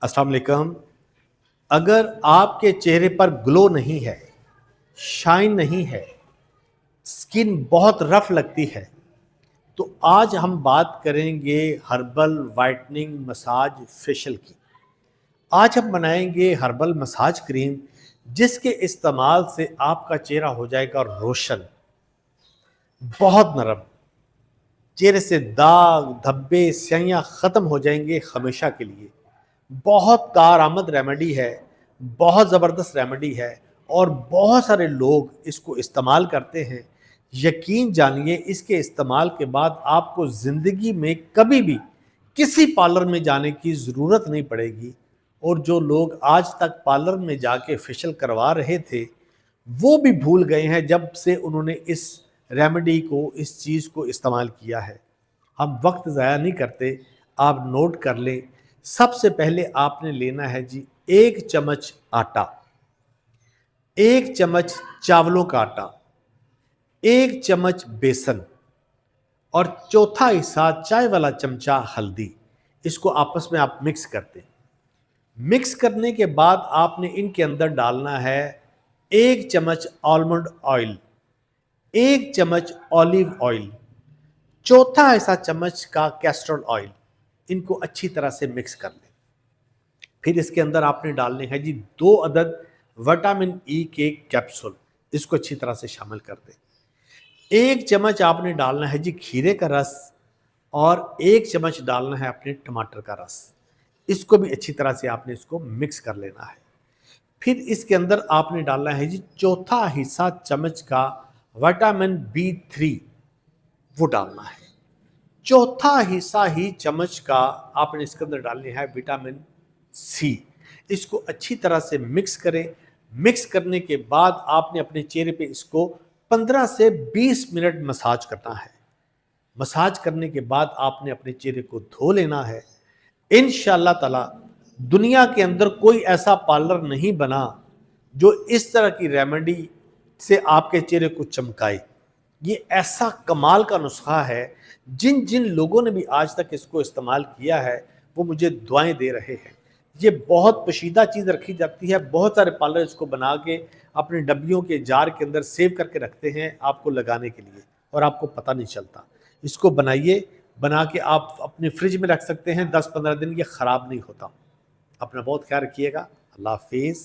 अस्सलाम वालेकुम। अगर आपके चेहरे पर ग्लो नहीं है, शाइन नहीं है, स्किन बहुत रफ लगती है, तो आज हम बात करेंगे हर्बल वाइटनिंग मसाज फेशियल की। आज हम बनाएंगे हर्बल मसाज क्रीम जिसके इस्तेमाल से आपका चेहरा हो जाएगा रोशन, बहुत नरम। चेहरे से दाग धब्बे स्याहियाँ ख़त्म हो जाएंगे हमेशा के लिए। बहुत कारआमद रेमेडी है, बहुत ज़बरदस्त रेमेडी है और बहुत सारे लोग इसको इस्तेमाल करते हैं। यकीन जानिए, इसके इस्तेमाल के बाद आपको ज़िंदगी में कभी भी किसी पार्लर में जाने की ज़रूरत नहीं पड़ेगी। और जो लोग आज तक पार्लर में जाके फेशियल करवा रहे थे, वो भी भूल गए हैं जब से उन्होंने इस रेमेडी को, इस चीज़ को इस्तेमाल किया है। हम वक्त ज़ाया नहीं करते, आप नोट कर लें। सबसे पहले आपने लेना है जी 1 चम्मच आटा, 1 चम्मच चावलों का आटा, 1 चम्मच बेसन और चौथा हिस्सा चाय वाला चमचा हल्दी। इसको आपस में आप मिक्स कर दें। मिक्स करने के बाद आपने इनके अंदर डालना है 1 चम्मच आलमंड ऑयल, 1 चम्मच ऑलिव ऑयल, चौथा हिस्सा चम्मच का कैस्टर ऑयल। इनको अच्छी तरह से मिक्स कर लें। फिर इसके अंदर आपने डालने हैं जी 2 अदद विटामिन ई के कैप्सूल। इसको अच्छी तरह से शामिल कर दें। 1 चम्मच आपने डालना है जी खीरे का रस और 1 चम्मच डालना है अपने टमाटर का रस। इसको भी अच्छी तरह से आपने इसको मिक्स कर लेना है। फिर इसके अंदर आपने डालना है जी चौथा हिस्सा चम्मच का विटामिन B3, वो डालना है। चौथा हिस्सा ही चम्मच का आपने इसके अंदर डालनी है विटामिन सी। इसको अच्छी तरह से मिक्स करें। मिक्स करने के बाद आपने अपने चेहरे पे इसको 15 से 20 मिनट मसाज करना है। मसाज करने के बाद आपने अपने चेहरे को धो लेना है। इंशाअल्लाह ताला दुनिया के अंदर कोई ऐसा पार्लर नहीं बना जो इस तरह की रेमेडी से आपके चेहरे को चमकाए। ये ऐसा कमाल का नुस्खा है। जिन जिन लोगों ने भी आज तक इसको इस्तेमाल किया है वो मुझे दुआएं दे रहे हैं। ये बहुत पोशीदा चीज़ रखी जाती है। बहुत सारे पार्लर इसको बना के अपने डब्बियों के जार के अंदर सेव करके रखते हैं आपको लगाने के लिए, और आपको पता नहीं चलता। इसको बनाइए, बना के आप अपने फ्रिज में रख सकते हैं 10-15 दिन, ये ख़राब नहीं होता। अपना बहुत ख्याल रखिएगा। अल्लाह हाफिज़।